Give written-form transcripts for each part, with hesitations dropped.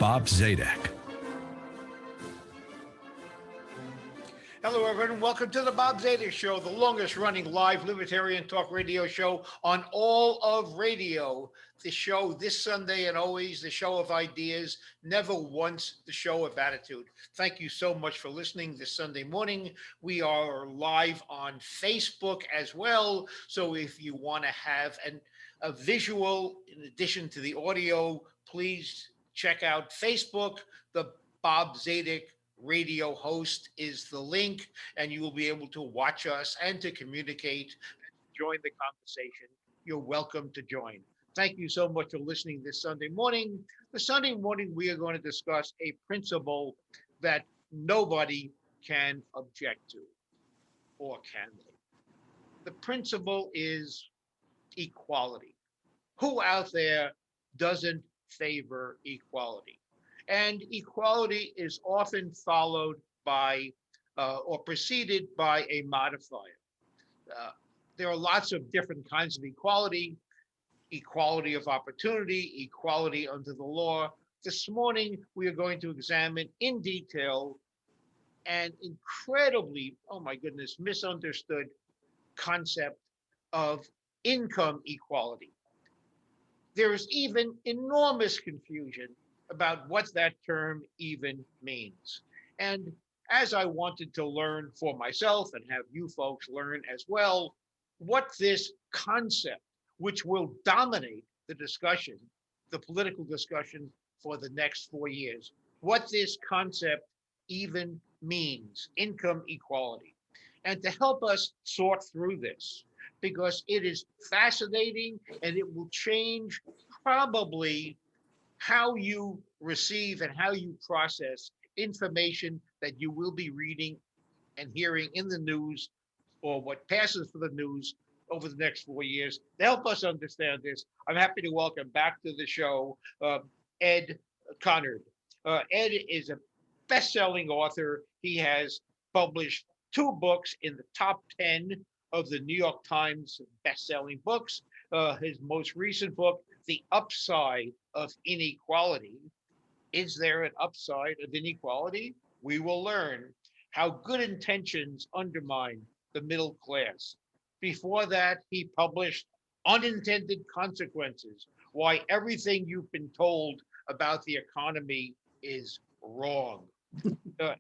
Bob Zadek. Hello, everyone. Welcome to the Bob Zadek Show, the longest-running live libertarian talk radio show on all of radio. The show this Sunday and always the show of ideas, never once the show of attitude. Thank you so much for listening this Sunday morning. We are live on Facebook as well. So if you want to have a visual in addition to the audio, please check out Facebook. The Bob Zadek radio host is the link, and you will be able to watch us and to communicate, join the conversation. You're welcome to join. Thank you so much for listening this Sunday morning. This Sunday morning, we are going to discuss a principle that nobody can object to, or can they? The principle is equality. Who out there doesn't favor equality? And equality is often followed by or preceded by a modifier. There are lots of different kinds of equality: equality of opportunity, equality under the law. This morning, we are going to examine in detail an incredibly, oh my goodness, misunderstood concept of income equality. There is even enormous confusion about what that term even means. And as I wanted to learn for myself and have you folks learn as well, what this concept, which will dominate the discussion, the political discussion for the next 4 years, what this concept even means, income equality. And to help us sort through this, because it is fascinating and it will change probably how you receive and how you process information that you will be reading and hearing in the news, or what passes for the news over the next 4 years. To help us understand this, I'm happy to welcome back to the show Ed Conard. Ed is a best-selling author. He has published 2 books in the top 10 of the New York Times best-selling books. His most recent book, The Upside of Inequality. Is there an upside of inequality? We will learn how good intentions undermine the middle class. Before that, he published Unintended Consequences: Why Everything You've Been Told About the Economy is Wrong.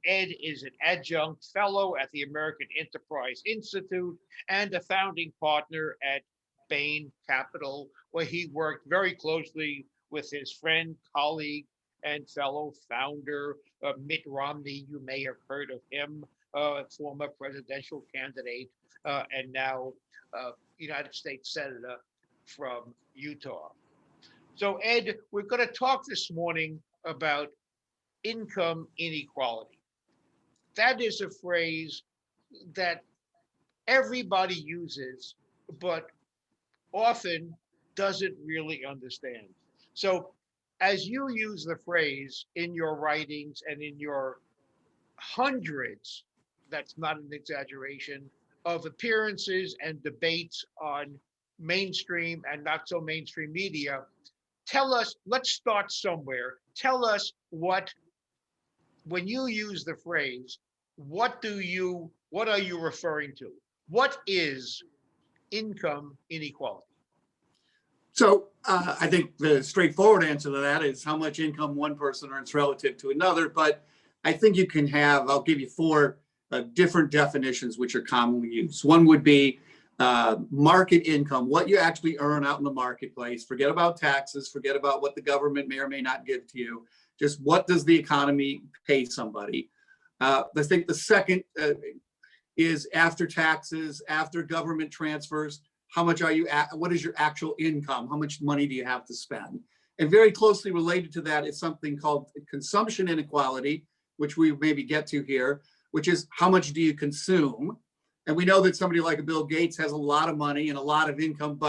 Ed is an adjunct fellow at the American Enterprise Institute and a founding partner at Bain Capital, where he worked very closely with his friend, colleague, and fellow founder, Mitt Romney. You may have heard of him, former presidential candidate, and now United States Senator from Utah. So, Ed, we're going to talk this morning about income inequality. That is a phrase that everybody uses, but often doesn't really understand. So as you use the phrase in your writings and in your hundreds, that's not an exaggeration, of appearances and debates on mainstream and not so mainstream media, tell us, let's start somewhere. Tell us when you use the phrase, what are you referring to? What is income inequality? So I think the straightforward answer to that is how much income one person earns relative to another. But I think you can I'll give you 4 different definitions which are commonly used. One would be market income, what you actually earn out in the marketplace. Forget about taxes, forget about what the government may or may not give to you. Just what does the economy pay somebody? I think the second is after taxes, after government transfers, how much what is your actual income? How much money do you have to spend? And very closely related to that is something called consumption inequality, which we maybe get to here, which is how much do you consume? And we know that somebody like a Bill Gates has a lot of money and a lot of income,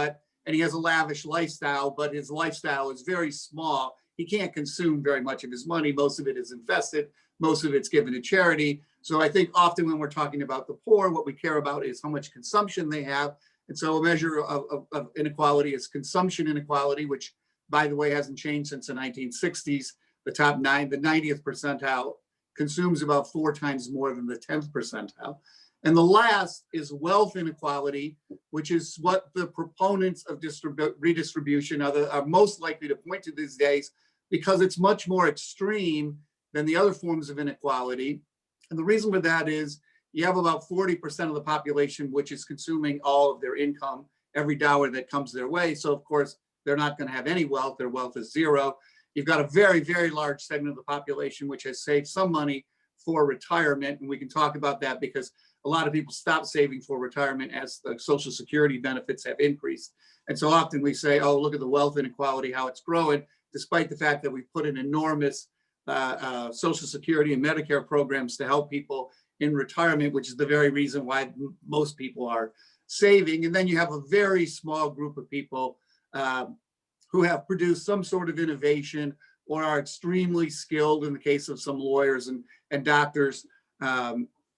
and he has a lavish lifestyle, but his lifestyle is very small. He can't consume very much of his money. Most of it is invested. Most of it's given to charity. So I think often when we're talking about the poor, what we care about is how much consumption they have. And so a measure of inequality is consumption inequality, which, by the way, hasn't changed since the 1960s. the top nine, the 90th percentile consumes about 4 times more than the 10th percentile. And the last is wealth inequality, which is what the proponents of redistribution are most likely to point to these days, because it's much more extreme than the other forms of inequality. And the reason for that is you have about 40% of the population which is consuming all of their income, every dollar that comes their way. So of course, they're not going to have any wealth. Their wealth is zero. You've got a very, very large segment of the population which has saved some money for retirement. And we can talk about that because a lot of people stop saving for retirement as the Social Security benefits have increased. And so often we say, oh, look at the wealth inequality, how it's growing, despite the fact that we've put in enormous Social Security and Medicare programs to help people in retirement, which is the very reason why most people are saving. And then you have a very small group of people who have produced some sort of innovation or are extremely skilled, in the case of some lawyers and doctors,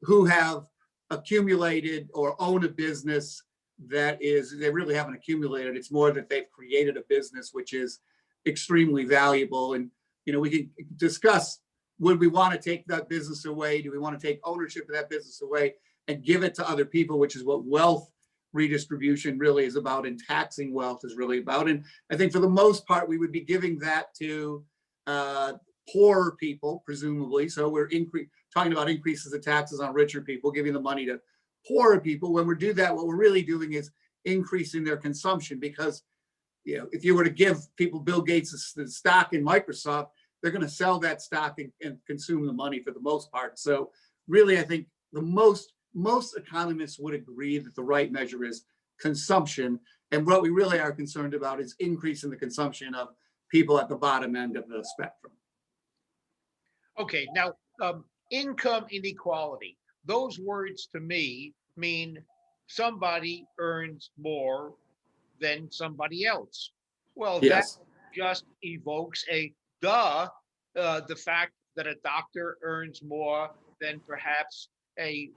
who have accumulated or own a business that is, they really haven't accumulated. It's more that they've created a business which is extremely valuable. And, you know, we can discuss, would we want to take that business away? Do we want to take ownership of that business away and give it to other people, which is what wealth redistribution really is about, and taxing wealth is really about. And I think for the most part, we would be giving that to poorer people, presumably. So we're talking about increases of taxes on richer people, giving the money to poorer people. When we do that, what we're really doing is increasing their consumption, because, you know, if you were to give people Bill Gates' stock in Microsoft, they're going to sell that stock and consume the money for the most part. So really, I think the most economists would agree that the right measure is consumption. And what we really are concerned about is increasing the consumption of people at the bottom end of the spectrum. Okay, now income inequality. Those words to me mean somebody earns more than somebody else. Well, Yes. that just evokes the fact that a doctor earns more than perhaps a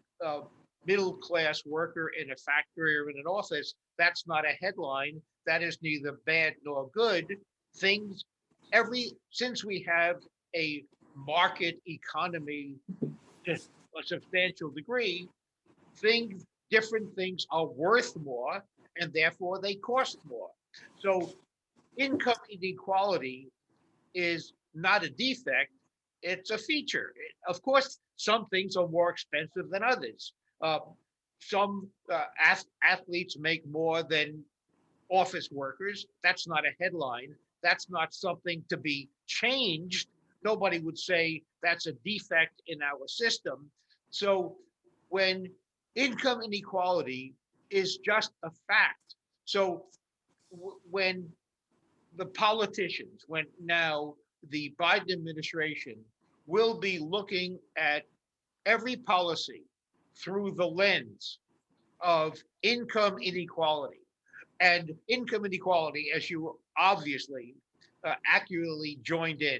middle-class worker in a factory or in an office. That's not a headline. That is neither bad nor good. Since we have a market economy to a substantial degree, different things are worth more, and therefore they cost more. So income inequality is not a defect, it's a feature. Of course, some things are more expensive than others. Some athletes make more than office workers. That's not a headline. That's not something to be changed. Nobody would say that's a defect in our system. So when income inequality is just a fact, so when the politicians, when now the Biden administration will be looking at every policy through the lens of income inequality. And income inequality, as you obviously accurately joined in,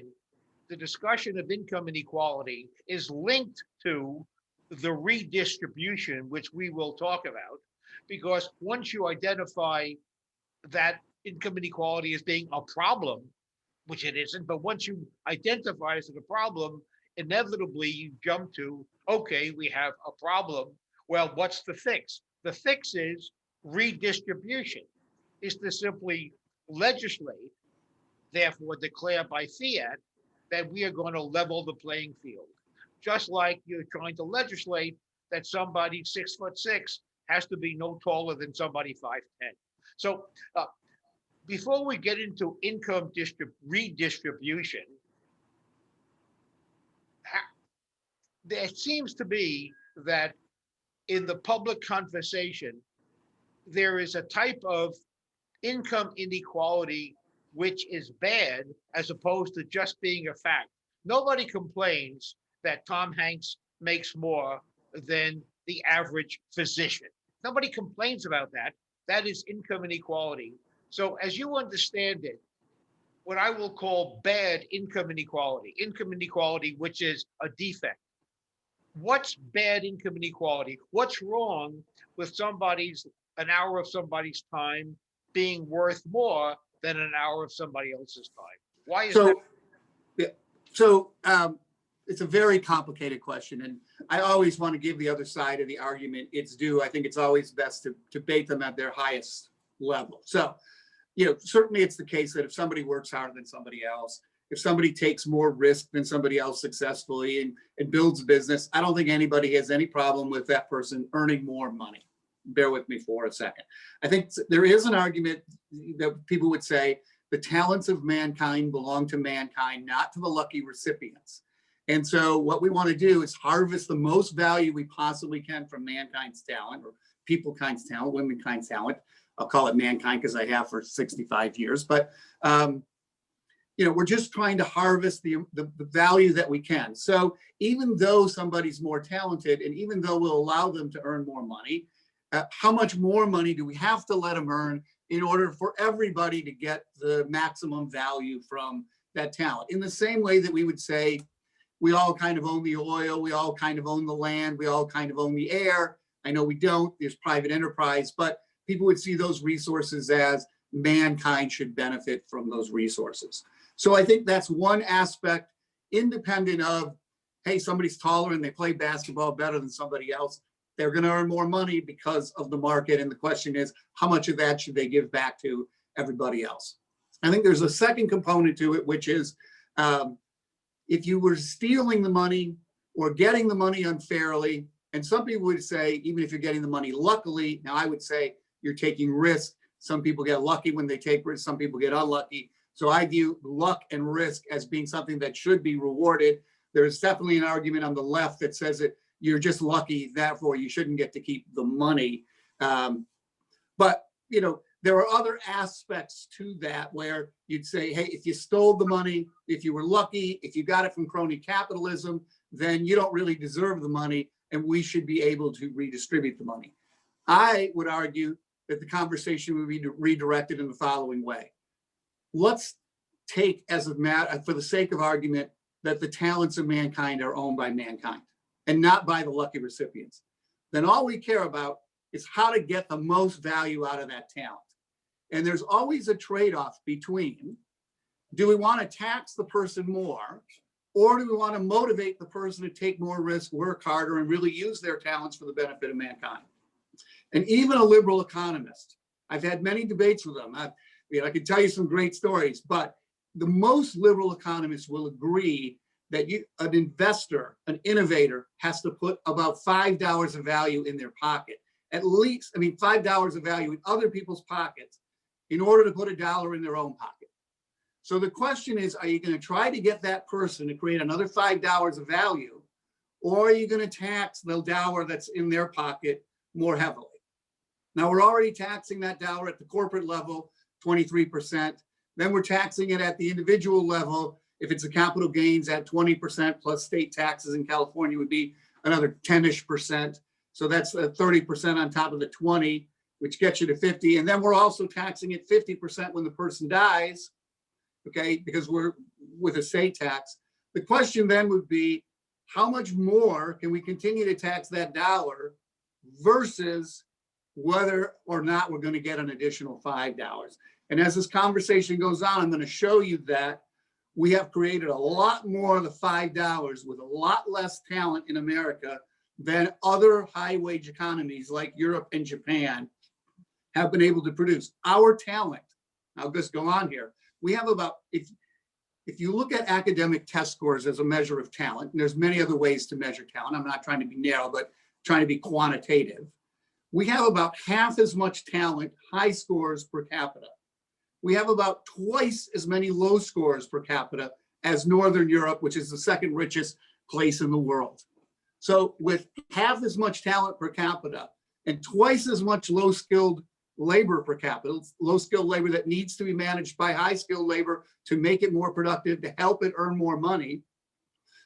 the discussion of income inequality is linked to the redistribution, which we will talk about, because once you identify that income inequality as being a problem, which it isn't, but once you identify it as a problem, inevitably you jump to, okay, we have a problem. Well, what's the fix? The fix is redistribution, is to simply legislate, therefore declare by fiat that we are going to level the playing field. Just like you're trying to legislate that somebody 6'6" has to be no taller than somebody 5'10". So before we get into income redistribution, there seems to be that in the public conversation, there is a type of income inequality which is bad as opposed to just being a fact. Nobody complains that Tom Hanks makes more than the average physician. Nobody complains about that. That is income inequality. So as you understand it, what I will call bad income inequality which is a defect. What's bad income inequality? What's wrong with an hour of somebody's time being worth more than an hour of somebody else's time? Why is that? So it's a very complicated question, and I always want to give the other side of the argument its due. I think it's always best to debate them at their highest level. So, certainly it's the case that if somebody works harder than somebody else, if somebody takes more risk than somebody else successfully and builds a business, I don't think anybody has any problem with that person earning more money. Bear with me for a second. I think there is an argument that people would say the talents of mankind belong to mankind, not to the lucky recipients. And so what we want to do is harvest the most value we possibly can from mankind's talent, or peoplekind's talent, womankind's talent. I'll call it mankind because I have for 65 years. But, we're just trying to harvest the value that we can. So even though somebody's more talented, and even though we'll allow them to earn more money, how much more money do we have to let them earn in order for everybody to get the maximum value from that talent? In the same way that we would say, we all kind of own the oil, we all kind of own the land, we all kind of own the air. I know we don't, there's private enterprise, but people would see those resources as mankind should benefit from those resources. So I think that's one aspect, independent of, hey, somebody's taller and they play basketball better than somebody else. They're going to earn more money because of the market. And the question is, how much of that should they give back to everybody else? I think there's a second component to it, which is if you were stealing the money or getting the money unfairly, and some people would say, even if you're getting the money luckily, now I would say you're taking risk. Some people get lucky when they take risk, some people get unlucky. So I view luck and risk as being something that should be rewarded. There's definitely an argument on the left that says that you're just lucky, therefore you shouldn't get to keep the money. But there are other aspects to that where you'd say, hey, if you stole the money, if you were lucky, if you got it from crony capitalism, then you don't really deserve the money, and we should be able to redistribute the money. I would argue that the conversation would be redirected in the following way. Let's take as a matter, for the sake of argument, that the talents of mankind are owned by mankind and not by the lucky recipients. Then all we care about is how to get the most value out of that talent. And there's always a trade-off between, do we want to tax the person more, or do we want to motivate the person to take more risk, work harder, and really use their talents for the benefit of mankind? And even a liberal economist, I've had many debates with them. I could tell you some great stories, but the most liberal economists will agree that an investor, an innovator, has to put about $5 of value in their pocket. At least, $5 of value in other people's pockets in order to put $1 in their own pocket. So the question is, are you going to try to get that person to create another $5 of value, or are you going to tax the dollar that's in their pocket more heavily? Now, we're already taxing that dollar at the corporate level, 23%. Then we're taxing it at the individual level. If it's a capital gains at 20% plus state taxes in California would be another 10-ish%. So that's 30% on top of the 20, which gets you to 50. And then we're also taxing it 50% when the person dies, okay, because we're with a state tax. The question then would be, how much more can we continue to tax that dollar versus whether or not we're going to get an additional $5? And as this conversation goes on, I'm going to show you that we have created a lot more of the $5 with a lot less talent in America than other high-wage economies like Europe and Japan have been able to produce. Our talent, I'll just go on here, we have about, if you look at academic test scores as a measure of talent, and there's many other ways to measure talent, I'm not trying to be narrow, but trying to be quantitative, we have about half as much talent, high scores per capita. We have about twice as many low scores per capita as Northern Europe, which is the second richest place in the world. So with half as much talent per capita and twice as much low-skilled labor per capita, low-skilled labor that needs to be managed by high-skilled labor to make it more productive, to help it earn more money.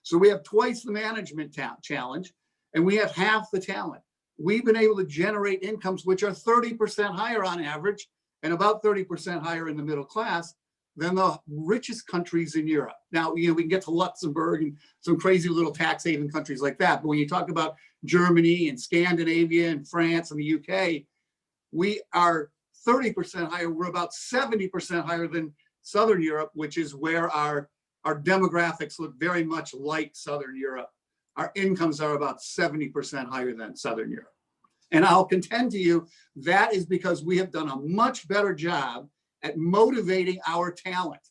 So we have twice the management challenge, and we have half the talent. We've been able to generate incomes which are 30% higher on average and about 30% higher in the middle class than the richest countries in Europe. Now, we can get to Luxembourg and some crazy little tax haven countries like that. But when you talk about Germany and Scandinavia and France and the UK, we are 30% higher. We're about 70% higher than Southern Europe, which is where our Our demographics look very much like Southern Europe. Our incomes are about 70% higher than Southern Europe. And I'll contend to you that is because we have done a much better job at motivating our talent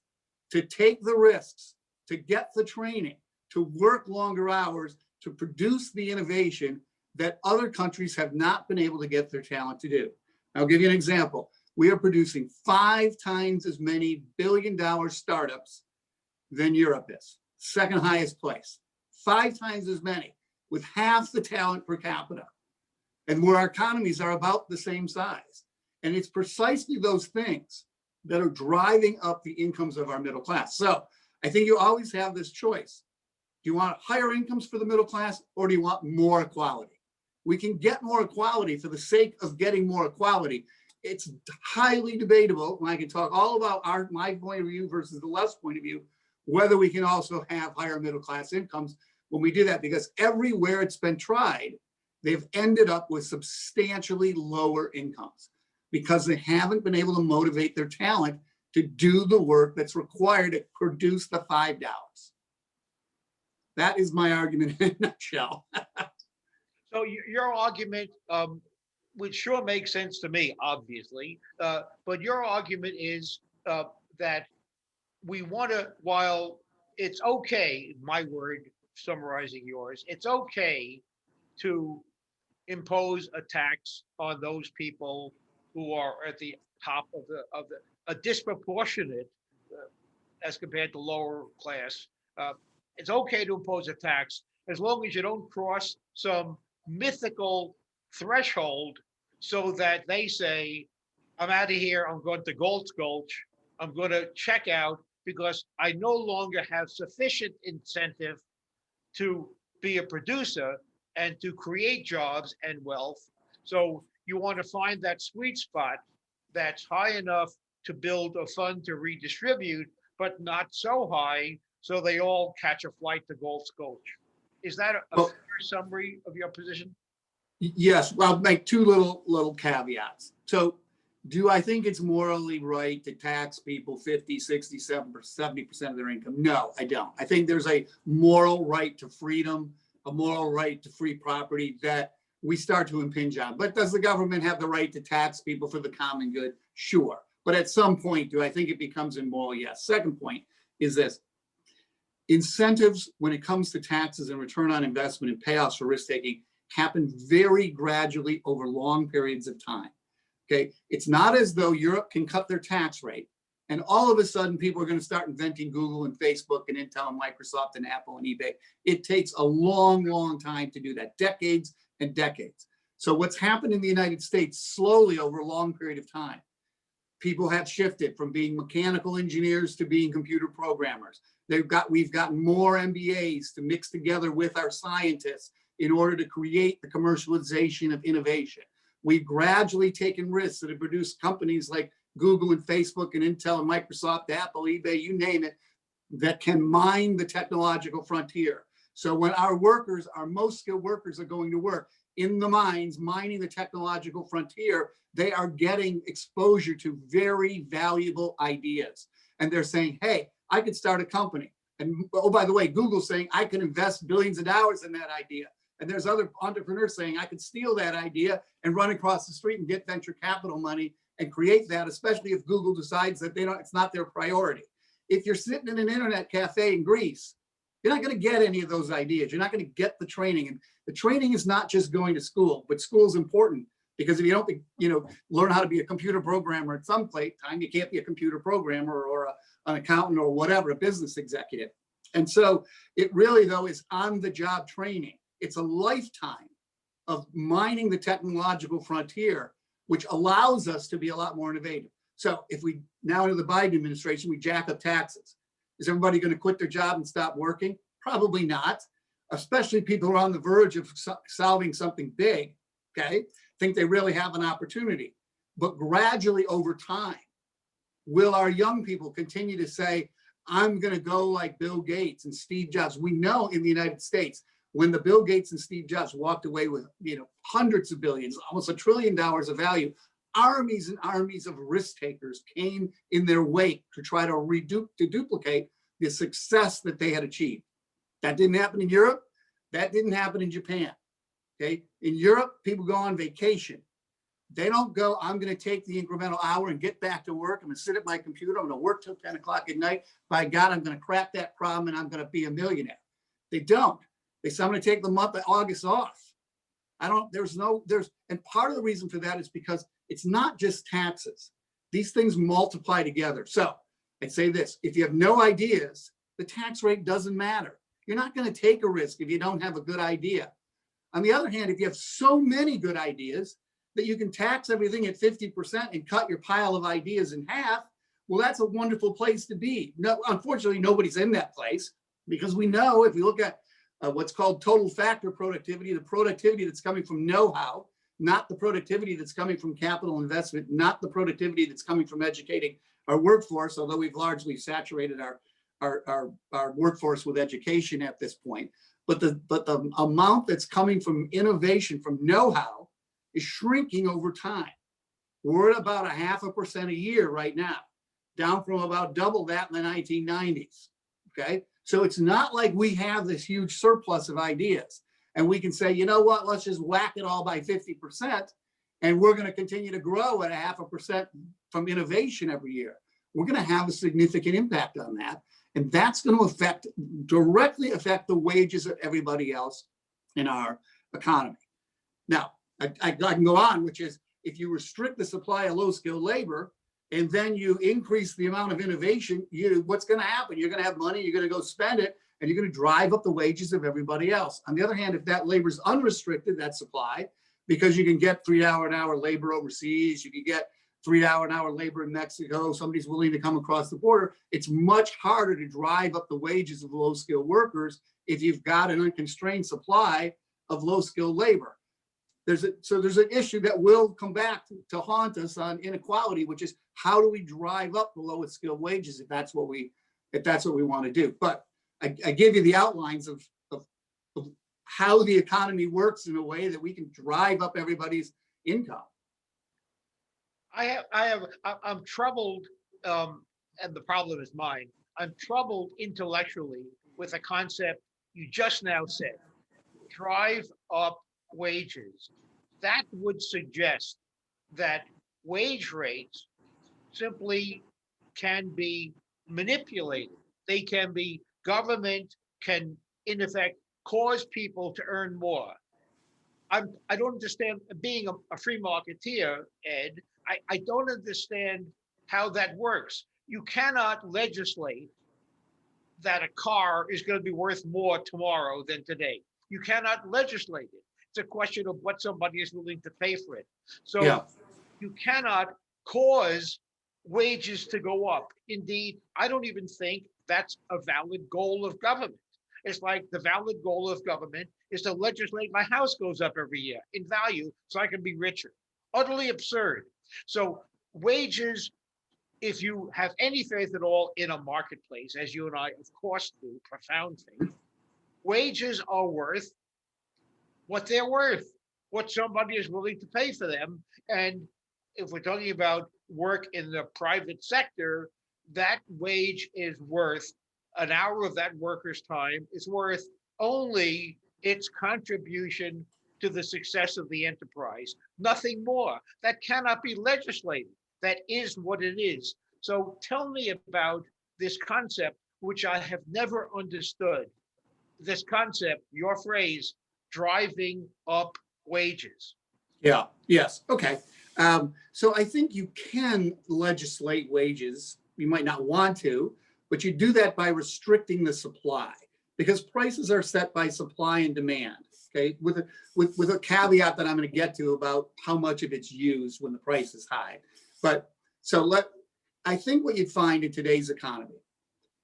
to take the risks, to get the training, to work longer hours, to produce the innovation that other countries have not been able to get their talent to do. I'll give you an example. We are producing 5 times as many billion-dollar startups than Europe is. Second highest place. 5 times as many, with half the talent per capita, and where our economies are about the same size. And it's precisely those things that are driving up the incomes of our middle class. So I think you always have this choice. Do you want higher incomes for the middle class, or do you want more equality? We can get more equality for the sake of getting more equality. It's highly debatable, and I can talk all about my point of view versus the left's point of view, whether we can also have higher middle class incomes when we do that, because everywhere it's been tried, they've ended up with substantially lower incomes because they haven't been able to motivate their talent to do the work that's required to produce the $5. That is my argument in a nutshell. So your argument, which sure makes sense to me, obviously, but your argument is that we want to, while it's okay, my word, summarizing yours, it's okay to impose a tax on those people who are at the top of a disproportionate as compared to lower class. It's okay to impose a tax as long as you don't cross some mythical threshold so that they say, I'm out of here, I'm going to Gold's Gulch, I'm going to check out because I no longer have sufficient incentive to be a producer and to create jobs and wealth. So you want to find that sweet spot that's high enough to build a fund to redistribute, but not so high so they all catch a flight to Gold's Gulch. Is that a fair summary of your position? Yes, well, I'll make 2 little caveats. So do I think it's morally right to tax people 50, 60, 70% of their income? No, I don't. I think there's a moral right to freedom, a moral right to free property that we start to impinge on. But does the government have the right to tax people for the common good? Sure. But at some point, do I think it becomes immoral? Yes. Second point is this. Incentives when it comes to taxes and return on investment and payoffs for risk taking happen very gradually over long periods of time. Okay, it's not as though Europe can cut their tax rate and all of a sudden people are going to start inventing Google and Facebook and Intel and Microsoft and Apple and eBay. It takes a long, long time to do that, decades and decades. So what's happened in the United States slowly over a long period of time, people have shifted from being mechanical engineers to being computer programmers. We've gotten more MBAs to mix together with our scientists in order to create the commercialization of innovation. We've gradually taken risks that have produced companies like Google and Facebook and Intel and Microsoft, Apple, eBay, you name it, that can mine the technological frontier. So when our workers, our most skilled workers are going to work in the mines, mining the technological frontier, they are getting exposure to very valuable ideas. And they're saying, hey, I could start a company. And oh, by the way, Google's saying I can invest billions of dollars in that idea. And there's other entrepreneurs saying I could steal that idea and run across the street and get venture capital money and create that, especially if Google decides that it's not their priority. If you're sitting in an internet cafe in Greece, you're not going to get any of those ideas. You're not going to get the training. And the training is not just going to school, but school is important because if you don't, learn how to be a computer programmer at some time, you can't be a computer programmer or an accountant or whatever, a business executive. And so it really, though, is on-the-job training. It's a lifetime of mining the technological frontier, which allows us to be a lot more innovative. So if we now into the Biden administration, we jack up taxes. Is everybody going to quit their job and stop working? Probably not, especially people who are on the verge of solving something big, okay? Think they really have an opportunity. But gradually over time, will our young people continue to say, I'm going to go like Bill Gates and Steve Jobs? We know in the United States, when the Bill Gates and Steve Jobs walked away with hundreds of billions, almost $1 trillion of value, armies and armies of risk takers came in their wake to try to duplicate the success that they had achieved. That didn't happen in Europe. That didn't happen in Japan. Okay. In Europe, people go on vacation. They don't go, I'm going to take the incremental hour and get back to work. I'm going to sit at my computer. I'm going to work till 10 o'clock at night. By God, I'm going to crack that problem and I'm going to be a millionaire. They don't. They say, I'm going to take the month of August off. And part of the reason for that is because it's not just taxes. These things multiply together. So I'd say this, if you have no ideas, the tax rate doesn't matter. You're not going to take a risk if you don't have a good idea. On the other hand, if you have so many good ideas that you can tax everything at 50% and cut your pile of ideas in half, well, that's a wonderful place to be. No, unfortunately, nobody's in that place because we know if we look at what's called total factor productivity, the productivity that's coming from know-how, not the productivity that's coming from capital investment, not the productivity that's coming from educating our workforce, although we've largely saturated our workforce with education at this point. But the amount that's coming from innovation, from know-how, is shrinking over time. We're at about 0.5% a year right now, down from about double that in the 1990s. Okay, so it's not like we have this huge surplus of ideas and we can say, you know what, let's just whack it all by 50% and we're going to continue to grow at 0.5% from innovation every year. We're going to have a significant impact on that. And that's going to directly affect the wages of everybody else in our economy. Now, I can go on, which is if you restrict the supply of low-skilled labor and then you increase the amount of innovation, what's going to happen? You're going to have money, you're going to go spend it, and you're going to drive up the wages of everybody else. On the other hand, if that labor is unrestricted, that supply, because you can get $3-an-hour labor overseas, you can get $3-an-hour labor in Mexico, somebody's willing to come across the border, it's much harder to drive up the wages of low-skilled workers if you've got an unconstrained supply of low-skilled labor. There's an issue that will come back to haunt us on inequality, which is how do we drive up the lowest skilled wages if that's what we want to do. But I give you the outlines of how the economy works in a way that we can drive up everybody's income. I'm troubled, and the problem is mine. I'm troubled intellectually with a concept you just now said, drive up wages. That would suggest that wage rates simply can be manipulated. They can be, government can, in effect, cause people to earn more. I don't understand, being a free marketeer, Ed, I don't understand how that works. You cannot legislate that a car is going to be worth more tomorrow than today. You cannot legislate it. It's a question of what somebody is willing to pay for it. So yeah. You cannot cause wages to go up. Indeed, I don't even think that's a valid goal of government. It's like the valid goal of government is to legislate my house goes up every year in value so I can be richer. Utterly absurd. So wages, if you have any faith at all in a marketplace, as you and I, of course, do, profound faith, wages are worth what they're worth, what somebody is willing to pay for them. And if we're talking about work in the private sector, that wage is worth, an hour of that worker's time is worth only its contribution to the success of the enterprise, nothing more. That cannot be legislated. That is what it is. So tell me about this concept, which I have never understood. This concept, your phrase, driving up wages. Yeah, yes, okay. So I think you can legislate wages. You might not want to, but you do that by restricting the supply, because prices are set by supply and demand, okay? With a caveat that I'm going to get to about how much of it's used when the price is high. But I think what you'd find in today's economy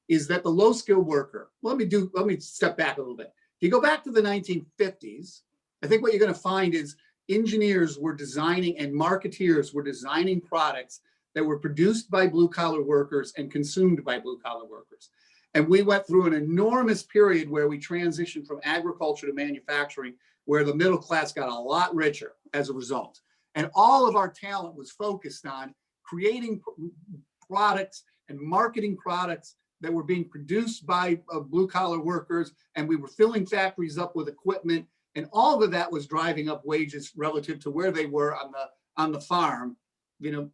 is that the low-skilled worker, let me step back a little bit. If you go back to the 1950s, I think what you're going to find is engineers were designing and marketeers were designing products that were produced by blue-collar workers and consumed by blue-collar workers. And we went through an enormous period where we transitioned from agriculture to manufacturing, where the middle class got a lot richer as a result. And all of our talent was focused on creating products and marketing products that were being produced by blue collar workers, and we were filling factories up with equipment, and all of that was driving up wages relative to where they were on the farm, you know,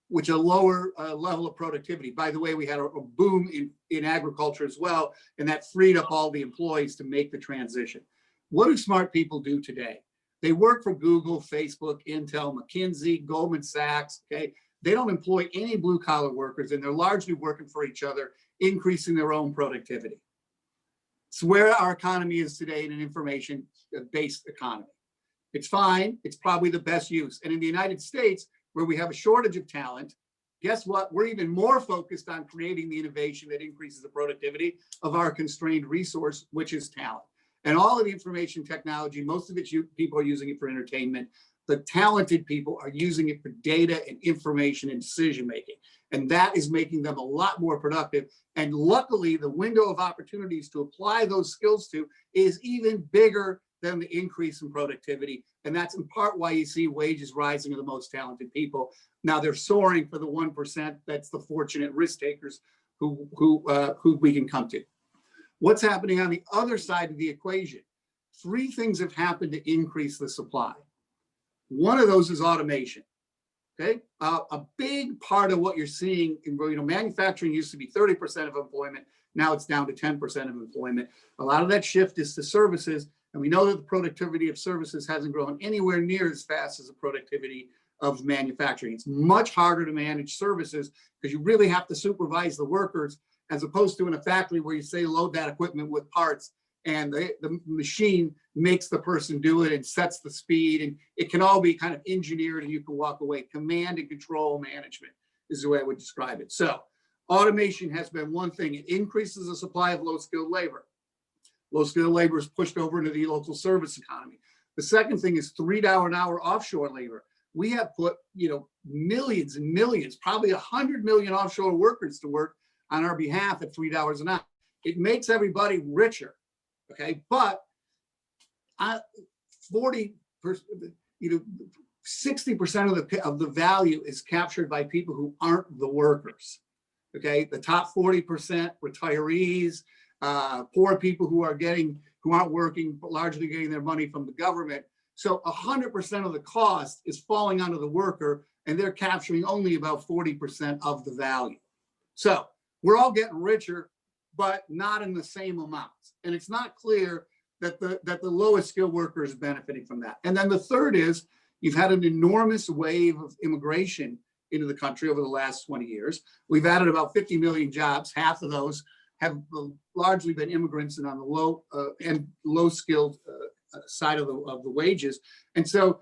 which a lower level of productivity. By the way, we had a boom in agriculture as well, and that freed up all the employees to make the transition. What do smart people do today? They work for Google, Facebook, Intel, McKinsey, Goldman Sachs, okay? They don't employ any blue collar workers, and they're largely working for each other, increasing their own productivity. It's where our economy is today in an information-based economy. It's fine, it's probably the best use. And in the United States, where we have a shortage of talent, guess what? We're even more focused on creating the innovation that increases the productivity of our constrained resource, which is talent. And all of the information technology, most of it, people are using it for entertainment. The talented people are using it for data and information and decision-making. And that is making them a lot more productive. And luckily, the window of opportunities to apply those skills to is even bigger than the increase in productivity. And that's in part why you see wages rising of the most talented people. Now they're soaring for the 1%. That's the fortunate risk takers who we can come to. What's happening on the other side of the equation? Three things have happened to increase the supply. One of those is automation. Okay, a big part of what you're seeing in, manufacturing used to be 30% of employment. Now it's down to 10% of employment. A lot of that shift is to services. And we know that the productivity of services hasn't grown anywhere near as fast as the productivity of manufacturing. It's much harder to manage services because you really have to supervise the workers, as opposed to in a factory where you say load that equipment with parts and the machine makes the person do it and sets the speed, and it can all be kind of engineered and you can walk away. Command and control management is the way I would describe it. So automation has been one thing. It increases the supply of low-skilled labor. Low-skilled labor is pushed over into the local service economy. The second thing is $3 an hour offshore labor. We have put, millions and millions, probably 100 million offshore workers to work on our behalf at $3 an hour. It makes everybody richer, okay? But 60% of the value is captured by people who aren't the workers, okay? The top 40%, retirees, poor people who aren't working, but largely getting their money from the government. So 100% of the cost is falling onto the worker, and they're capturing only about 40% of the value. So we're all getting richer, but not in the same amounts. And it's not clear that the lowest skilled worker is benefiting from that. And then the third is you've had an enormous wave of immigration into the country over the last 20 years. We've added about 50 million jobs. Half of those have largely been immigrants and on the low skilled side of the wages. And so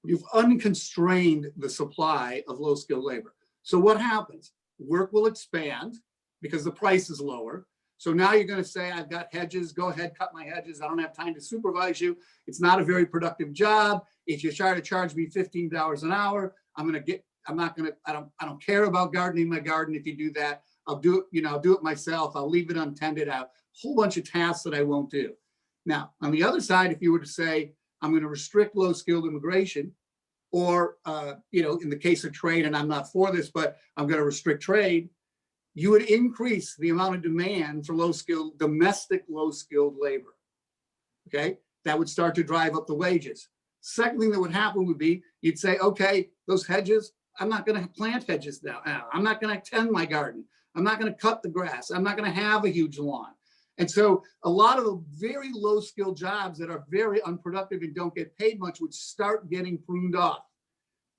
you've unconstrained the supply of low skilled labor. So what happens? Work will expand because the price is lower. So now you're going to say, I've got hedges, go ahead, cut my hedges. I don't have time to supervise you. It's not a very productive job. If you try to charge me $15 an hour, I don't care about gardening my garden. If you do that, I'll do it myself. I'll leave it untended out. A whole bunch of tasks that I won't do. Now, on the other side, if you were to say, I'm going to restrict low-skilled immigration, or, in the case of trade, and I'm not for this, but I'm going to restrict trade, you would increase the amount of demand for domestic low-skilled labor, okay? That would start to drive up the wages. Second thing that would happen would be, you'd say, okay, those hedges, I'm not going to plant hedges now. I'm not going to tend my garden. I'm not going to cut the grass. I'm not going to have a huge lawn. And so a lot of the very low-skilled jobs that are very unproductive and don't get paid much would start getting pruned off.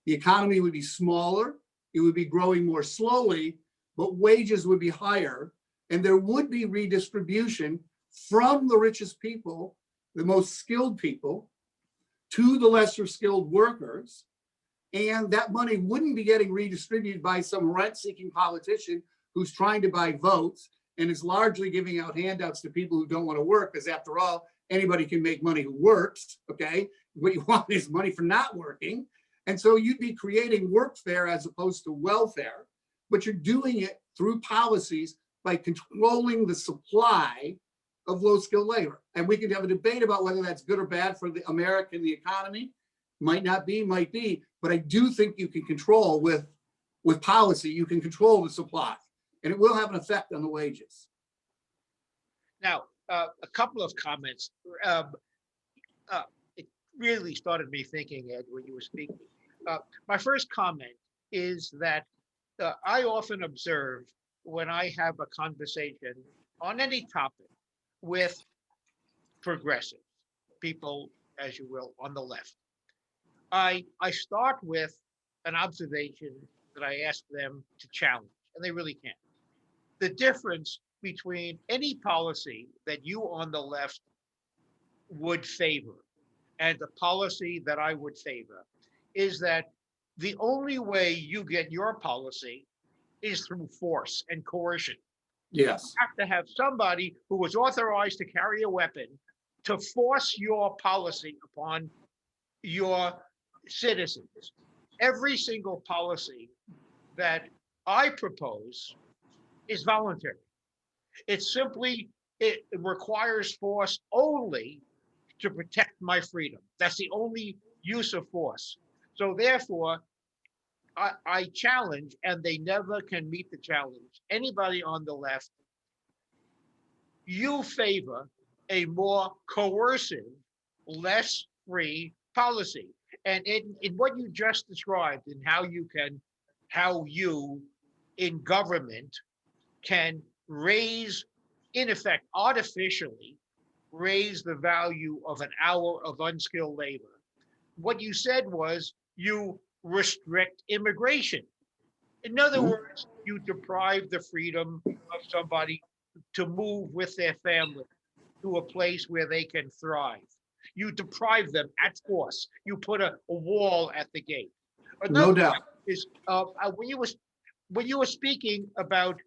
The economy would be smaller. It would be growing more slowly, but wages would be higher. And there would be redistribution from the richest people, the most skilled people, to the lesser skilled workers. And that money wouldn't be getting redistributed by some rent-seeking politician who's trying to buy votes and is largely giving out handouts to people who don't want to work, because after all, anybody can make money who works, okay? What you want is money for not working. And so you'd be creating workfare as opposed to welfare, but you're doing it through policies by controlling the supply of low-skilled labor. And we could have a debate about whether that's good or bad for the American, the economy. Might not be, might be, but I do think you can control with policy, you can control the supply. and it will have an effect on the wages. Now, a couple of comments. It really started me thinking, Ed, when you were speaking. My first comment is that I often observe when I have a conversation on any topic with progressives, people, as you will, on the left. I start with an observation that I ask them to challenge, and they really can't. The difference between any policy that you on the left would favor and the policy that I would favor is that the only way you get your policy is through force and coercion. Yes. You have to have somebody who is authorized to carry a weapon to force your policy upon your citizens. Every single policy that I propose is voluntary. It requires force only to protect my freedom. That's the only use of force. So therefore, I challenge, and they never can meet the challenge. Anybody on the left, you favor a more coercive, less free policy. And in what you just described, and how you in government can raise, in effect, artificially raise the value of an hour of unskilled labor. What you said was you restrict immigration. In other words, you deprive the freedom of somebody to move with their family to a place where they can thrive. You deprive them at force. You put a wall at the gate. No doubt. Is when you were speaking about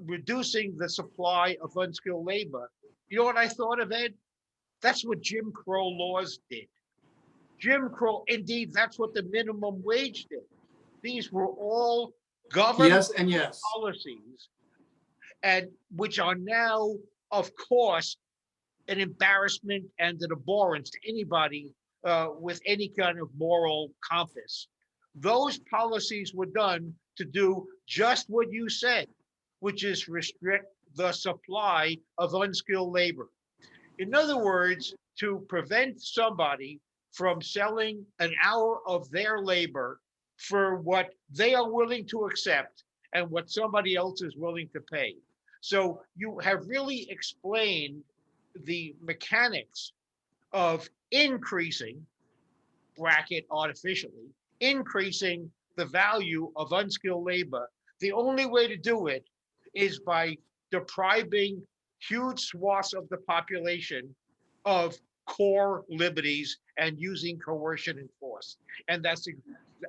reducing the supply of unskilled labor, you know what I thought of, Ed? That's what Jim Crow laws did. Jim Crow, indeed, that's what the minimum wage did. These were all government Yes and yes. policies, and which are now, of course, an embarrassment and an abhorrence to anybody with any kind of moral compass. Those policies were done to do just what you said, which is restrict the supply of unskilled labor. In other words, to prevent somebody from selling an hour of their labor for what they are willing to accept and what somebody else is willing to pay. So you have really explained the mechanics of increasing, bracket artificially, increasing the value of unskilled labor. The only way to do it is by depriving huge swaths of the population of core liberties and using coercion and force. And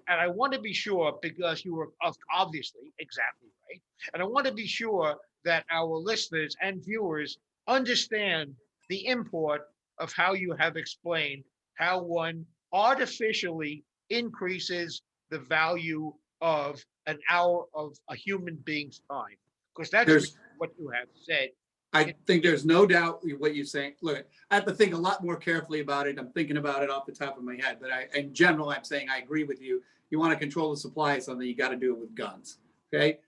I want to be sure, because you were obviously exactly right, and I want to be sure that our listeners and viewers understand the import of how you have explained how one artificially increases the value of an hour of a human being's time, because that's what you have said. I think there's no doubt what you're saying. Look, I have to think a lot more carefully about it. I'm thinking about it off the top of my head, but in general, I'm saying I agree with you. You want to control the supply of something, you got to do it with guns. Okay,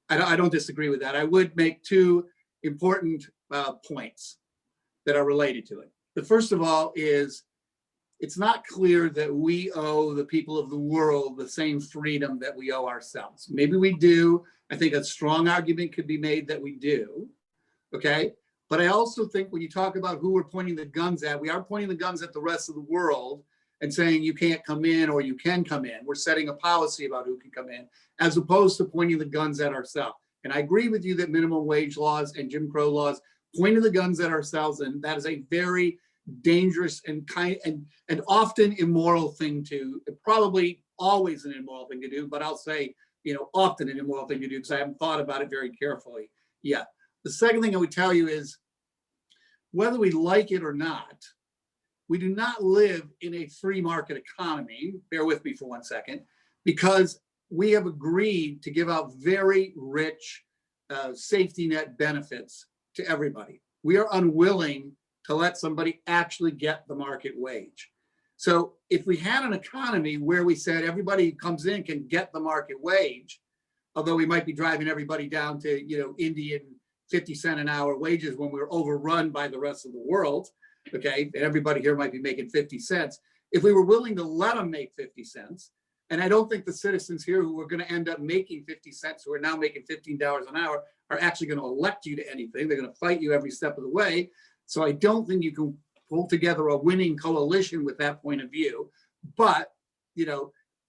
I don't disagree with that. I would make two important points that are related to it. The first of all is it's not clear that we owe the people of the world the same freedom that we owe ourselves. Maybe we do. I think a strong argument could be made that we do. Okay. But I also think when you talk about who we're pointing the guns at, we are pointing the guns at the rest of the world and saying you can't come in or you can come in. We're setting a policy about who can come in, as opposed to pointing the guns at ourselves. And I agree with you that minimum wage laws and Jim Crow laws pointing the guns at ourselves, and that is a very dangerous and often immoral thing to, probably always an immoral thing to do, but I'll say, often an immoral thing to do because I haven't thought about it very carefully yet. The second thing I would tell you is, whether we like it or not, we do not live in a free market economy. Bear with me for 1 second, because we have agreed to give out very rich safety net benefits to everybody. We are unwilling to let somebody actually get the market wage. So if we had an economy where we said everybody who comes in can get the market wage, although we might be driving everybody down to, Indian 50-cent an hour wages when we're overrun by the rest of the world. Okay, and everybody here might be making 50 cents. If we were willing to let them make 50 cents, and I don't think the citizens here who are going to end up making 50 cents, who are now making $15 an hour, are actually going to elect you to anything. They're going to fight you every step of the way. So I don't think you can pull together a winning coalition with that point of view. But,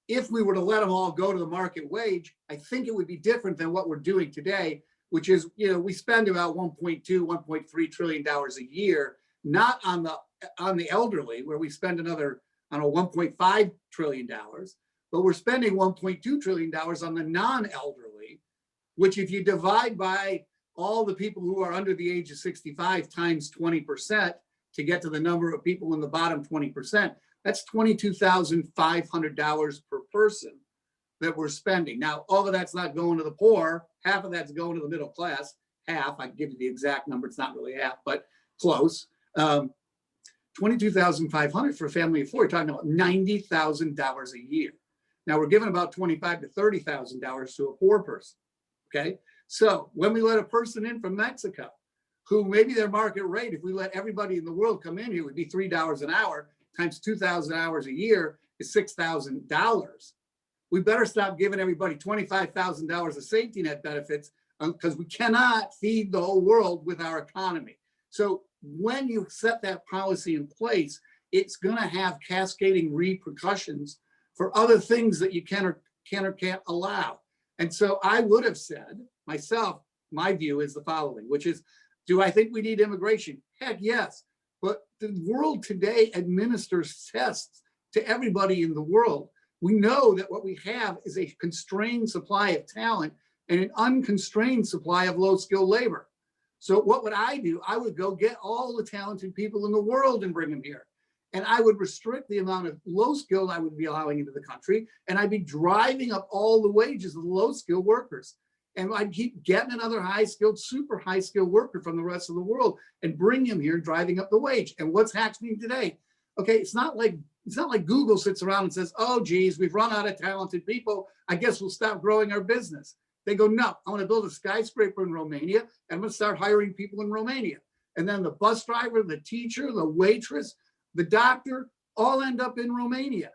if we were to let them all go to the market wage, I think it would be different than what we're doing today, which is, we spend about $1.3 trillion a year, not on the elderly, where we spend another, $1.5 trillion, but we're spending $1.2 trillion on the non-elderly, which if you divide by all the people who are under the age of 65 times 20% to get to the number of people in the bottom 20%, that's $22,500 per person that we're spending. Now, all of that's not going to the poor. Half of that's going to the middle class. Half, I can give you the exact number. It's not really half, but close. $22,500 for a family of four. You're talking about $90,000 a year. Now we're giving about $25,000 to $30,000 to a poor person. Okay, so when we let a person in from Mexico, who maybe their market rate, if we let everybody in the world come in here, would be $3 an hour times 2,000 hours a year is $6,000. We better stop giving everybody $25,000 of safety net benefits because we cannot feed the whole world with our economy. So when you set that policy in place, it's going to have cascading repercussions for other things that you can or can't allow. And so I would have said myself, my view is the following, which is, do I think we need immigration? Heck yes. But the world today administers tests to everybody in the world. We know that what we have is a constrained supply of talent and an unconstrained supply of low-skilled labor. So what would I do? I would go get all the talented people in the world and bring them here. And I would restrict the amount of low-skilled I would be allowing into the country. And I'd be driving up all the wages of the low-skilled workers. And I'd keep getting another high-skilled, super high-skilled worker from the rest of the world and bring him here, driving up the wage. And what's happening today? Okay, it's not like Google sits around and says, oh, geez, we've run out of talented people. I guess we'll stop growing our business. They go, no, I want to build a skyscraper in Romania. And I'm going to start hiring people in Romania. And then the bus driver, the teacher, the waitress, the doctor, all end up in Romania.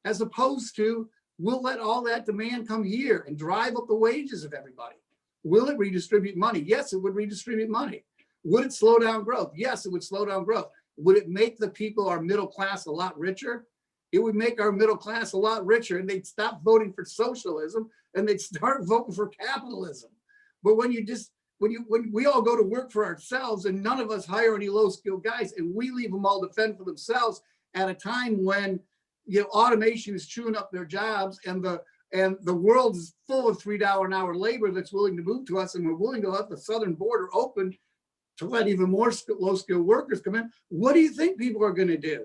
As opposed to, we'll let all that demand come here and drive up the wages of everybody. Will it redistribute money? Yes, it would redistribute money. Would it slow down growth? Yes, it would slow down growth. Would it make the people, our middle class, a lot richer? It would make our middle class a lot richer, and they'd stop voting for socialism and they'd start voting for capitalism. But when we all go to work for ourselves and none of us hire any low-skilled guys and we leave them all to fend for themselves at a time when automation is chewing up their jobs and the world is full of $3 an hour labor that's willing to move to us, and we're willing to let the southern border open to let even more low-skilled workers come in, what do you think people are going to do?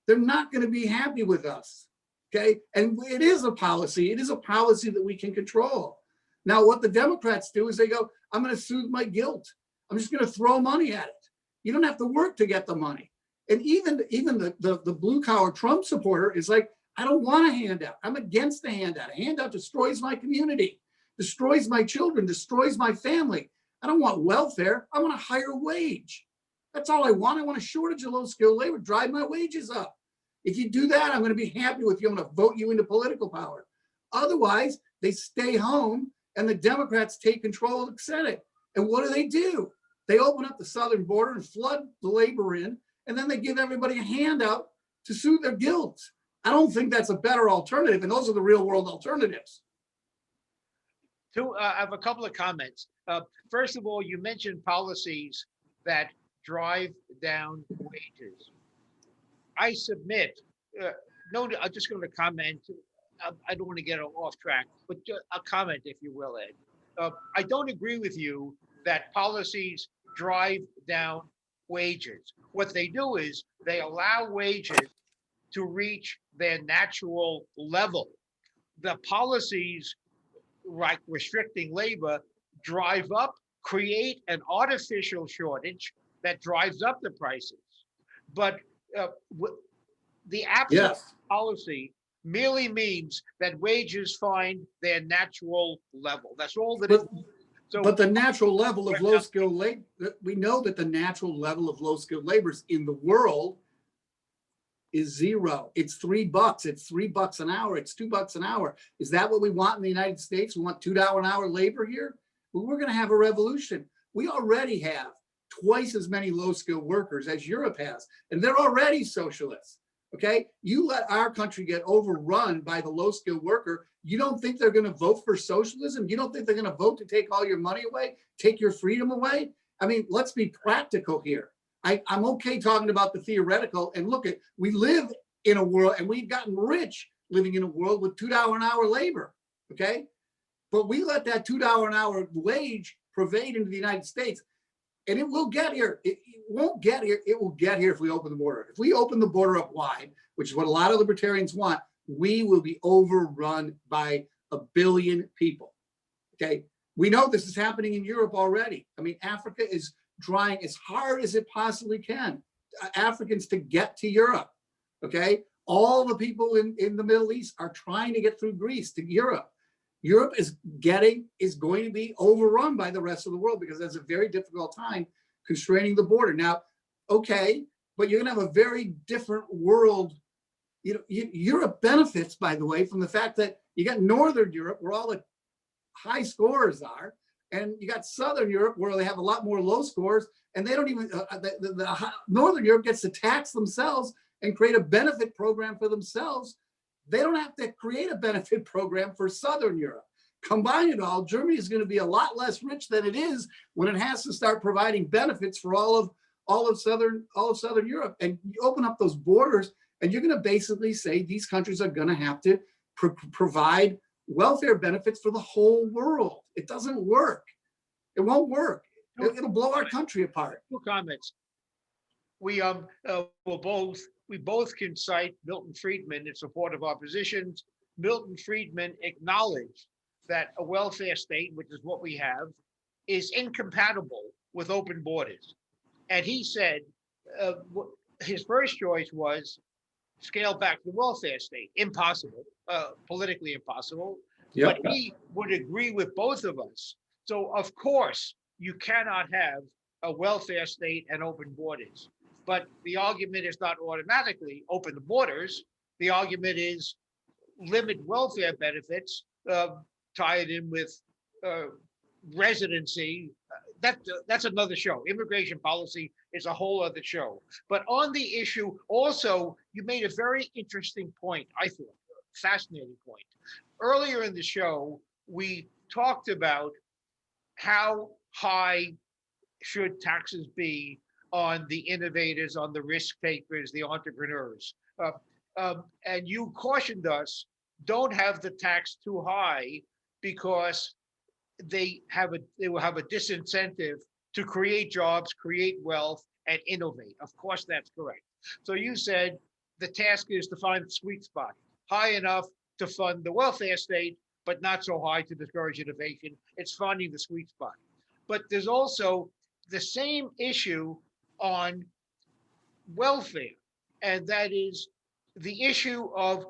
They're not going to be happy with us, okay? And it is a policy. It is a policy that we can control. Now, what the Democrats do is they go, I'm going to soothe my guilt. I'm just going to throw money at it. You don't have to work to get the money. And even the blue-collar Trump supporter is like, I don't want a handout. I'm against the handout. A handout destroys my community, destroys my children, destroys my family. I don't want welfare. I want a higher wage. That's all I want. I want a shortage of low-skilled labor, drive my wages up. If you do that, I'm going to be happy with you. I'm going to vote you into political power. Otherwise, they stay home and the Democrats take control of the Senate. And what do? They open up the southern border and flood the labor in, and then they give everybody a handout to soothe their guilt. I don't think that's a better alternative, and those are the real world alternatives. I have a couple of comments. First of all, you mentioned policies that drive down wages. I submit, I'm just going to comment. I don't want to get off track, but a comment, if you will, Ed. I don't agree with you that policies drive down wages. What they do is they allow wages to reach their natural level. The policies, like restricting labor, drive up, create an artificial shortage that drives up the prices. But the absence of policy merely means that wages find their natural level. That's all that it means. So, But the natural level of low skilled labor, we know that the natural level of low skilled labor in the world is zero. It's $3. It's $3 an hour. It's $2 an hour. Is that what we want in the United States? We want $2 an hour labor here? Well, we're going to have a revolution. We already have twice as many low skilled workers as Europe has, and they're already socialists. Okay, you let our country get overrun by the low skilled worker. You don't think they're going to vote for socialism? You don't think they're going to vote to take all your money away, take your freedom away? I mean, let's be practical here. I'm okay talking about the theoretical, and look at, we live in a world, and we've gotten rich living in a world with $2 an hour labor. Okay, but we let that $2 an hour wage pervade into the United States. And it will get here. It won't get here. It will get here if we open the border. If we open the border up wide, which is what a lot of libertarians want, we will be overrun by 1 billion people. Okay. We know this is happening in Europe already. I mean, Africa is trying as hard as it possibly can, Africans to get to Europe. Okay. All the people in the Middle East are trying to get through Greece to Europe. Europe is going to be overrun by the rest of the world because it's a very difficult time constraining the border. Now, okay, but you're going to have a very different world. You know, Europe benefits, by the way, from the fact that you got Northern Europe where all the high scorers are, and you got Southern Europe where they have a lot more low scores, and they don't even, Northern Europe gets to tax themselves and create a benefit program for themselves. They don't have to create a benefit program for Southern Europe. Combine it all, Germany is going to be a lot less rich than it is when it has to start providing benefits for all of Southern Europe. And you open up those borders, and you're going to basically say these countries are going to have to provide welfare benefits for the whole world. It doesn't work. It won't work. It'll blow our country apart. Two comments. We both can cite Milton Friedman in support of our positions. Milton Friedman acknowledged that a welfare state, which is what we have, is incompatible with open borders. And he said his first choice was scale back the welfare state. Impossible, politically impossible. Yep. But he would agree with both of us. So of course, you cannot have a welfare state and open borders. But the argument is not automatically open the borders. The argument is limit welfare benefits, tie it in with residency. That's another show. Immigration policy is a whole other show. But on the issue, also, you made a very interesting point, I thought, fascinating point. Earlier in the show, we talked about how high should taxes be on the innovators, on the risk takers, the entrepreneurs. And you cautioned us, don't have the tax too high because they will have a disincentive to create jobs, create wealth, and innovate. Of course, that's correct. So you said the task is to find the sweet spot, high enough to fund the welfare state, but not so high to discourage innovation. It's finding the sweet spot. But there's also the same issue on welfare, and that is the issue of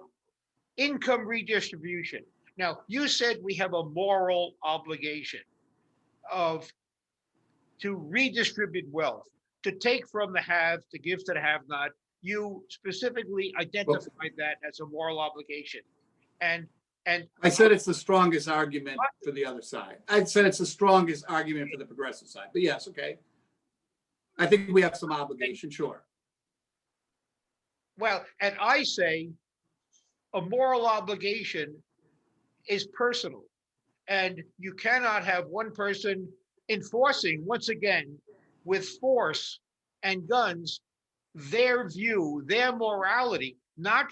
income redistribution. Now, you said we have a moral obligation to redistribute wealth, to take from the have, to give to the have-not. You specifically identified that as a moral obligation. And I said it's the strongest argument for the other side. I said it's the strongest argument for the progressive side. But yes, okay. I think we have some obligation, sure. Well, and I say a moral obligation is personal, and you cannot have one person enforcing, once again, with force and guns, their view, their morality, not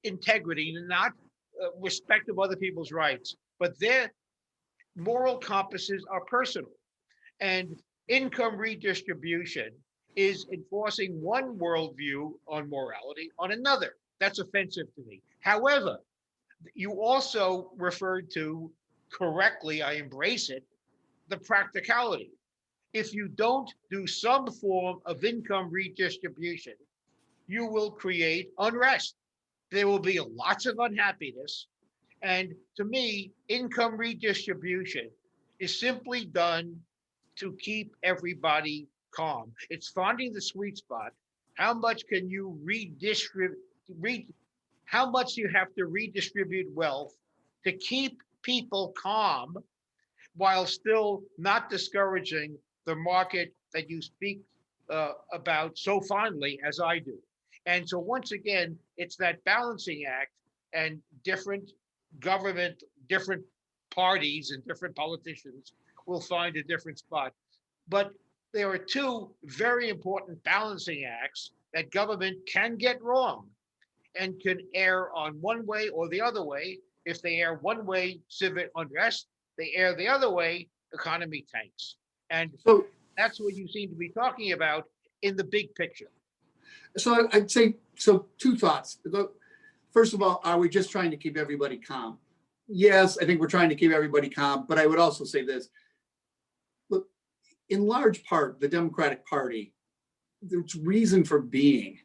integrity, not respect of other people's rights, but their moral compasses are personal. And income redistribution is enforcing one worldview on morality on another. That's offensive to me. However, you also referred to, correctly, I embrace it, the practicality. If you don't do some form of income redistribution, you will create unrest. there will be lots of unhappiness. And to me, income redistribution is simply done to keep everybody calm. It's finding the sweet spot. How much can you how much you have to redistribute wealth to keep people calm while still not discouraging the market that you speak about so fondly as I do. And so once again, it's that balancing act, and different government, different parties and different politicians will find a different spot. But there are two very important balancing acts that government can get wrong and can err on one way or the other way. If they err one way, civic unrest; they err the other way, economy tanks. And So, that's what you seem to be talking about in the big picture. so I'd say, so two thoughts. First of all, are we just trying to keep everybody calm? Yes, I think we're trying to keep everybody calm, but I would also say this. Look, in large part, the Democratic Party, its reason for being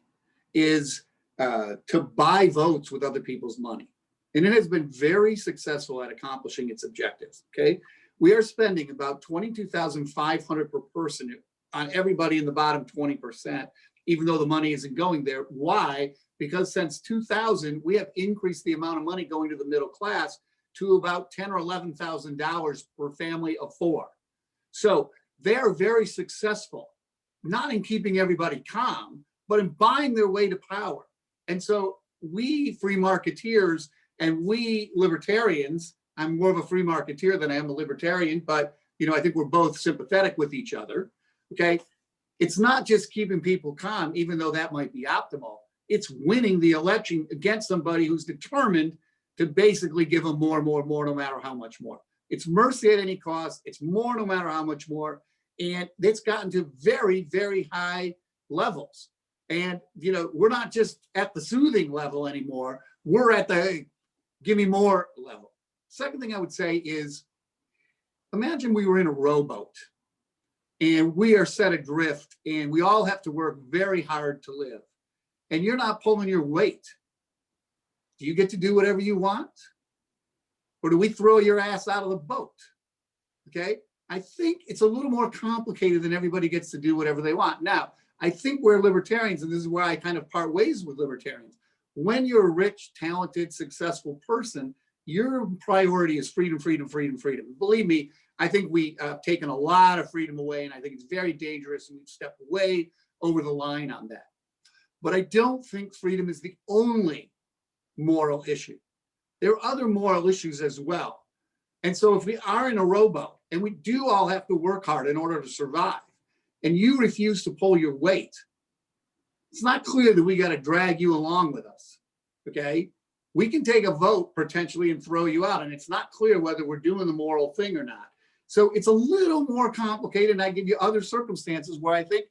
is to buy votes with other people's money. And it has been very successful at accomplishing its objectives, okay? We are spending about $22,500 per person on everybody in the bottom 20%, even though the money isn't going there. Why? Because since 2000, we have increased the amount of money going to the middle class to about $10,000 or $11,000 per family of four. So they are very successful, not in keeping everybody calm, but in buying their way to power. And so we free marketeers and we libertarians, I'm more of a free marketeer than I am a libertarian, but I think we're both sympathetic with each other. Okay. It's not just keeping people calm, even though that might be optimal. It's winning the election against somebody who's determined to basically give them more, no matter how much more. It's mercy at any cost. It's more, no matter how much more. And it's gotten to very, very high levels. And, we're not just at the soothing level anymore. We're at the give me more level. Second thing I would say is, imagine we were in a rowboat and we are set adrift and we all have to work very hard to live. And you're not pulling your weight. Do you get to do whatever you want? Or do we throw your ass out of the boat? Okay. I think it's a little more complicated than everybody gets to do whatever they want. Now, I think we're libertarians, and this is where I kind of part ways with libertarians. When you're a rich, talented, successful person, your priority is freedom, freedom, freedom, freedom. Believe me, I think we have taken a lot of freedom away, and I think it's very dangerous, and we've stepped way over the line on that. But I don't think freedom is the only moral issue. There are other moral issues as well. And so if we are in a rowboat and we do all have to work hard in order to survive, and you refuse to pull your weight, it's not clear that we got to drag you along with us, okay? We can take a vote potentially and throw you out, and it's not clear whether we're doing the moral thing or not. So it's a little more complicated, and I give you other circumstances where I think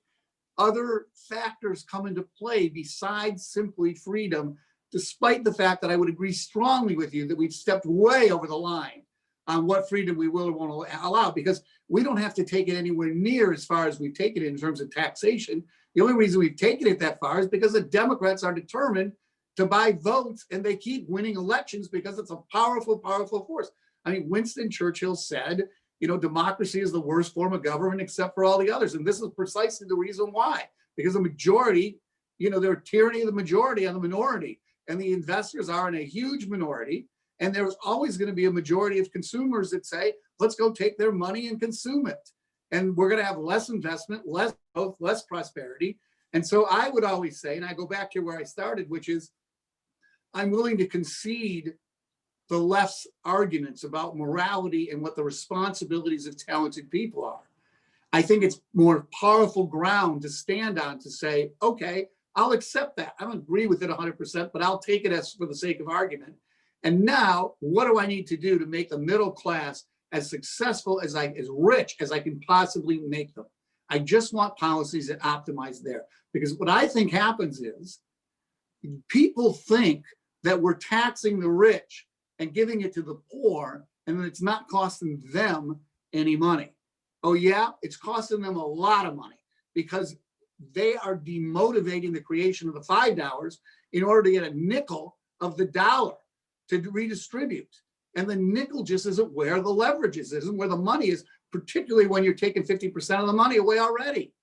other factors come into play besides simply freedom, despite the fact that I would agree strongly with you that we've stepped way over the line on what freedom we will or won't allow, because we don't have to take it anywhere near as far as we've taken it in terms of taxation. The only reason we've taken it that far is because the Democrats are determined to buy votes, and they keep winning elections because it's a powerful, powerful force. I mean, Winston Churchill said, democracy is the worst form of government except for all the others. And this is precisely the reason why, because the majority, they're tyranny of the majority on the minority, and the investors are in a huge minority. And there's always going to be a majority of consumers that say, let's go take their money and consume it. And we're going to have less investment, less growth, less prosperity. And so I would always say, and I go back to where I started, which is I'm willing to concede the left's arguments about morality and what the responsibilities of talented people are. I think it's more powerful ground to stand on to say, okay, I'll accept that. I don't agree with it 100%, but I'll take it as for the sake of argument. And now, what do I need to do to make the middle class as successful, as rich as I can possibly make them? I just want policies that optimize there. Because what I think happens is people think that we're taxing the rich and giving it to the poor, and then it's not costing them any money. Oh yeah, it's costing them a lot of money because they are demotivating the creation of the $5 in order to get a nickel of the dollar to redistribute. And the nickel just isn't where the leverage is, isn't where the money is, particularly when you're taking 50% of the money away already.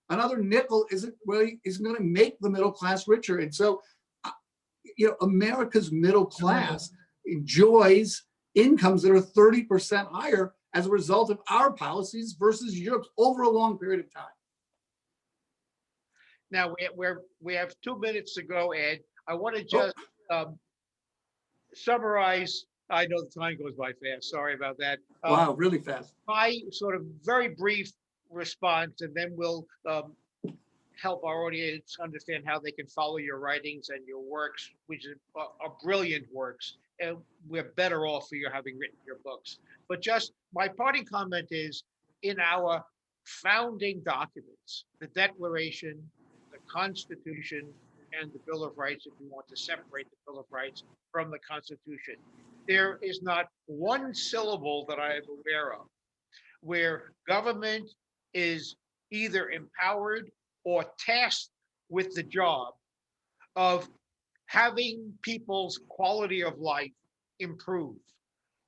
Another nickel isn't going to make the middle class richer. And so, America's middle class enjoys incomes that are 30% higher as a result of our policies versus Europe's over a long period of time. Now we have 2 minutes to go, Ed. I want to just summarize. I know the time goes by fast. Sorry about that. Wow, really fast. My sort of very brief response, and then we'll help our audience understand how they can follow your writings and your works, which are brilliant works. And we're better off for you having written your books. But just my parting comment is, in our founding documents, the Declaration, the Constitution, and the Bill of Rights, if you want to separate the Bill of Rights from the Constitution, there is not one syllable that I am aware of where government is either empowered or tasked with the job of having people's quality of life improve.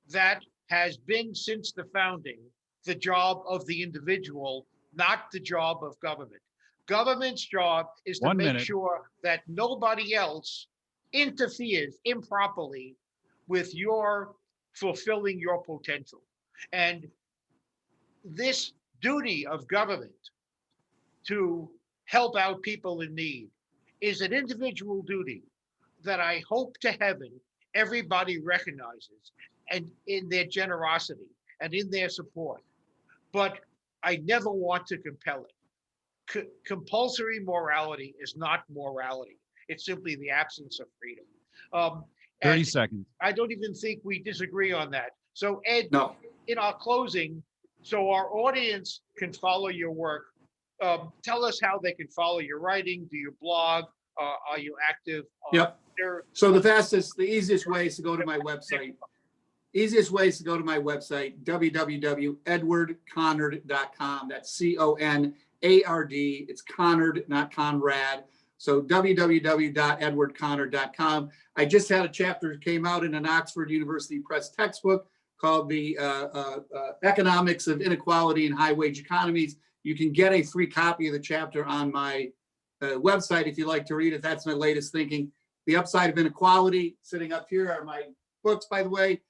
That has been, since the founding, the job of the individual, not the job of government. Government's job is to make sure that nobody else interferes improperly with your fulfilling your potential. And this duty of government to help out people in need is an individual duty that I hope to heaven everybody recognizes, and in their generosity and in their support. But I never want to compel it. Compulsory morality is not morality. It's simply the absence of freedom. 30 seconds. I don't even think we disagree on that. So Ed, No. in our closing, so our audience can follow your work, tell us how they can follow your writing. Do you blog? Are you active? Yep. So the easiest way is to go to my website. www.edwardconard.com. That's Conard. It's Conard, not Conrad. So www.edwardconard.com. I just had a chapter that came out in an Oxford University Press textbook called The Economics of Inequality in High-Wage Economies. You can get a free copy of the chapter on my website if you'd like to read it. That's my latest thinking. The Upside of Inequality, sitting up here, are my books, by the way.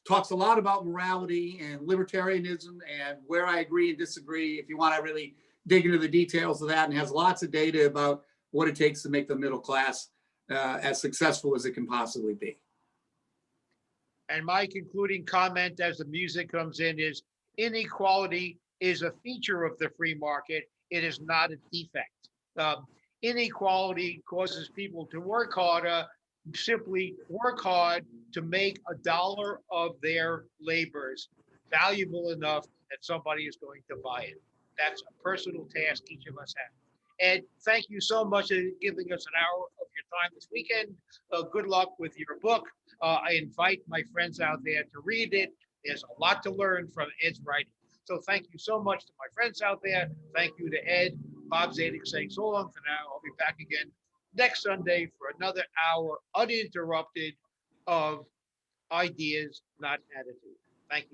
Talks a lot about morality and libertarianism and where I agree and disagree, if you want to really dig into the details of that, and has lots of data about what it takes to make the middle class as successful as it can possibly be. And my concluding comment as the music comes in is, inequality is a feature of the free market. It is not a defect. Inequality causes people to work harder, simply work hard to make $1 of their labors valuable enough that somebody is going to buy it. That's a personal task each of us have. Ed, thank you so much for giving us an hour of your time this weekend. Good luck with your book. I invite my friends out there to read it. There's a lot to learn from Ed's writing. So thank you so much to my friends out there. Thank you to Ed. Bob Zadek saying so long for now. I'll be back again next Sunday for another hour uninterrupted of ideas, not attitude. Thank you.